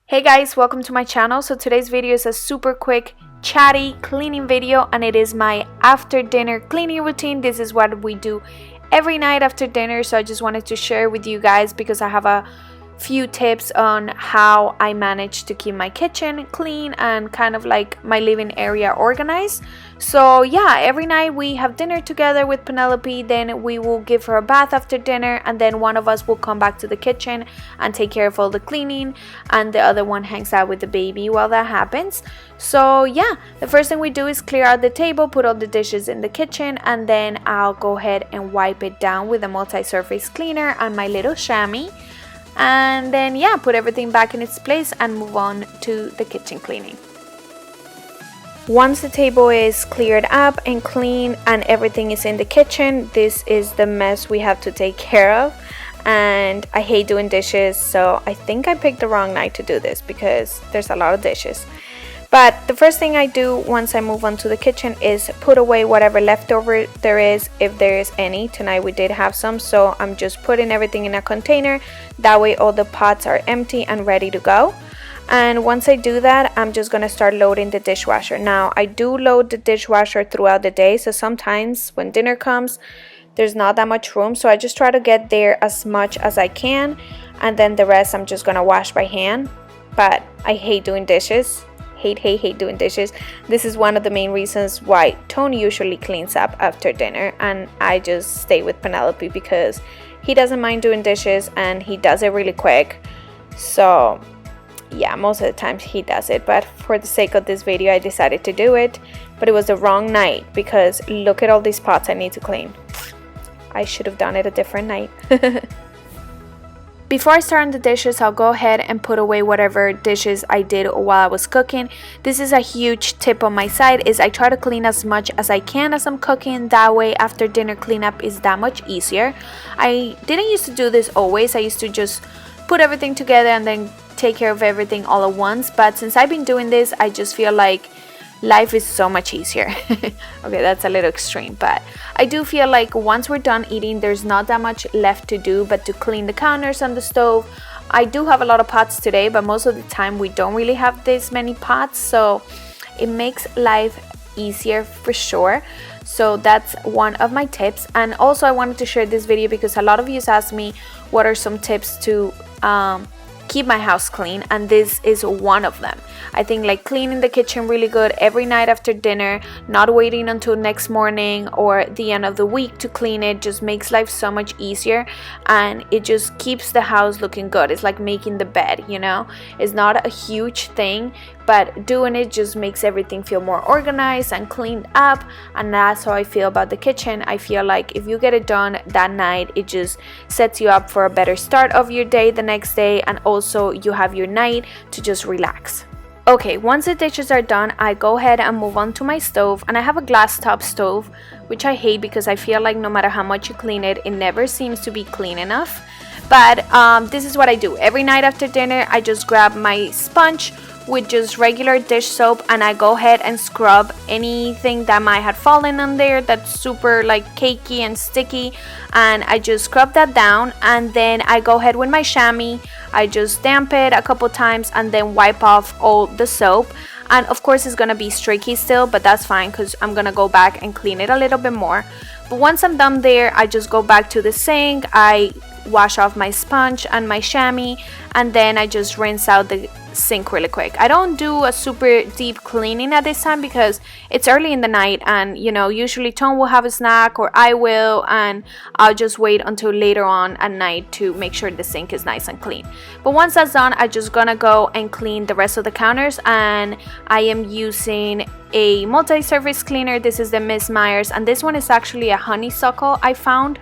Hey guys, welcome to my channel. So today's video is a super quick chatty cleaning video, and it is my after dinner cleaning routine. This is what we do every night after dinner, so I just wanted to share with you guys because I have a few tips on how I manage to keep my kitchen clean and kind of like my living area organized. So yeah, every night we have dinner together with Penelope, then we will give her a bath after dinner, and then one of us will come back to the kitchen and take care of all the cleaning, and the other one hangs out with the baby while that happens. So yeah, the first thing we do is clear out the table, put all the dishes in the kitchen, and then I'll go ahead and wipe it down with a multi-surface cleaner and my little chamois. And then yeah, put everything back in its place and move on to the kitchen cleaning. Once the table is cleared up and clean and everything is in the kitchen, this is the mess we have to take care of. And I hate doing dishes, so I think I picked the wrong night to do this because there's a lot of dishes. But the first thing I do once I move on to the kitchen is put away whatever leftover there is, if there is any. Tonight we did have some, so I'm just putting everything in a container. That way all the pots are empty and ready to go. And once I do that, I'm just going to start loading the dishwasher. Now, I do load the dishwasher throughout the day, so sometimes when dinner comes, there's not that much room. So I just try to get there as much as I can, and then the rest I'm just going to wash by hand. But I hate doing dishes. Hate doing dishes. This is one of the main reasons why Tony usually cleans up after dinner, and I just stay with Penelope because he doesn't mind doing dishes and he does it really quick. So yeah, most of the times he does it, but for the sake of this video I decided to do it. But it was the wrong night because look at all these pots I need to clean. I should have done it a different night. Before I start on the dishes, I'll go ahead and put away whatever dishes I did while I was cooking. This is a huge tip on my side, is I try to clean as much as I can as I'm cooking. That way after dinner cleanup is that much easier. I didn't used to do this always. I used to just put everything together and then take care of everything all at once. But since I've been doing this, I just feel like life is so much easier. Okay, that's a little extreme, but I do feel like once we're done eating, there's not that much left to do but to clean the counters and the stove. I do have a lot of pots today, but most of the time we don't really have this many pots, so it makes life easier for sure. So that's one of my tips. And also I wanted to share this video because a lot of you asked me what are some tips to keep my house clean, and this is one of them. I think like cleaning the kitchen really good every night after dinner, not waiting until next morning or the end of the week to clean it, just makes life so much easier, and it just keeps the house looking good. It's like making the bed, you know. It's not a huge thing, but doing it just makes everything feel more organized and cleaned up. And that's how I feel about the kitchen. I feel like if you get it done that night, it just sets you up for a better start of your day the next day, and also you have your night to just relax. Okay, once the dishes are done, I go ahead and move on to my stove, and I have a glass top stove, which I hate because I feel like no matter how much you clean it, it never seems to be clean enough. But this is what I do. Every night after dinner, I just grab my sponge with just regular dish soap, and I go ahead and scrub anything that might have fallen on there that's super like cakey and sticky, and I just scrub that down. And then I go ahead with my chamois, I just damp it a couple times and then wipe off all the soap. And of course it's gonna be streaky still, but that's fine because I'm gonna go back and clean it a little bit more. But once I'm done there, I just go back to the sink, I wash off my sponge and my chamois, and then I just rinse out the sink really quick. I don't do a super deep cleaning at this time because it's early in the night, and you know, usually Tom will have a snack or I will, and I'll just wait until later on at night to make sure the sink is nice and clean. But once that's done, I'm just gonna go and clean the rest of the counters, and I am using a multi-surface cleaner. This is the Miss Myers, and this one is actually a honeysuckle I found.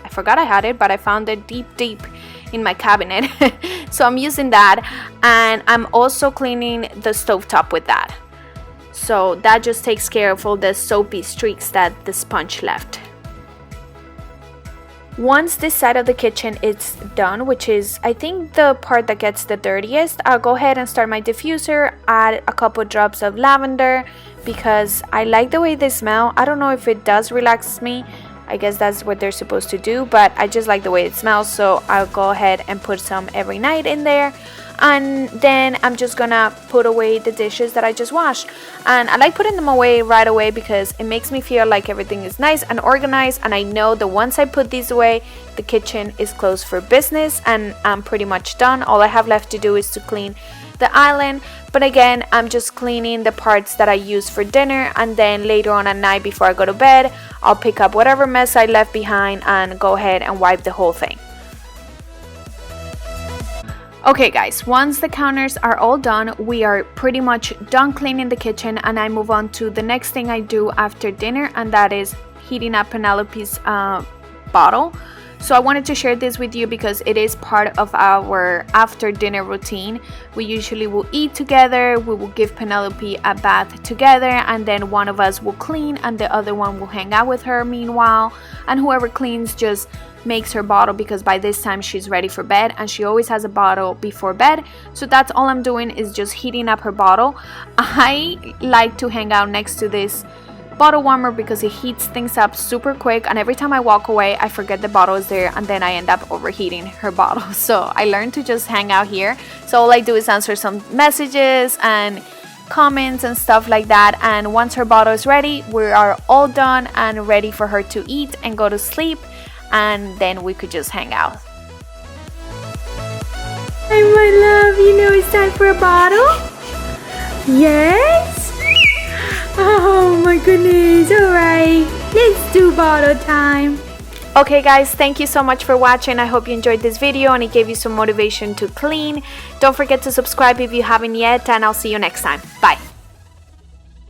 I forgot I had it, but I found it deep in my cabinet. So I'm using that, and I'm also cleaning the stovetop with that. So that just takes care of all the soapy streaks that the sponge left. Once this side of the kitchen is done, which is I think the part that gets the dirtiest, I'll go ahead and start my diffuser, add a couple drops of lavender because I like the way they smell. I don't know if it does relax me, I guess that's what they're supposed to do, but I just like the way it smells, so I'll go ahead and put some every night in there. and then I'm just gonna put away the dishes that I just washed. And I like putting them away right away because it makes me feel like everything is nice and organized, and I know that once I put these away, the kitchen is closed for business and I'm pretty much done. All I have left to do is to clean the island, but again, I'm just cleaning the parts that I use for dinner, and then later on at night before I go to bed, I'll pick up whatever mess I left behind and go ahead and wipe the whole thing. Okay guys, once the counters are all done, we are pretty much done cleaning the kitchen, and I move on to the next thing I do after dinner, and that is heating up Penelope's bottle. So I wanted to share this with you because it is part of our after dinner routine. We usually will eat together, we will give Penelope a bath together, and then one of us will clean and the other one will hang out with her meanwhile, and whoever cleans just makes her bottle because by this time she's ready for bed, and she always has a bottle before bed. So that's all I'm doing, is just heating up her bottle. I like to hang out next to this bottle warmer because it heats things up super quick, and every time I walk away I forget the bottle is there and then I end up overheating her bottle. So I learned to just hang out here. So all I do is answer some messages and comments and stuff like that, and once her bottle is ready, we are all done and ready for her to eat and go to sleep, and then we could just hang out. Hey my love, you know it's time for a bottle? Yes? Oh my goodness, alright, let's do bottle time. Okay guys, thank you so much for watching. I hope you enjoyed this video and it gave you some motivation to clean. Don't forget to subscribe if you haven't yet, and I'll see you next time. Bye.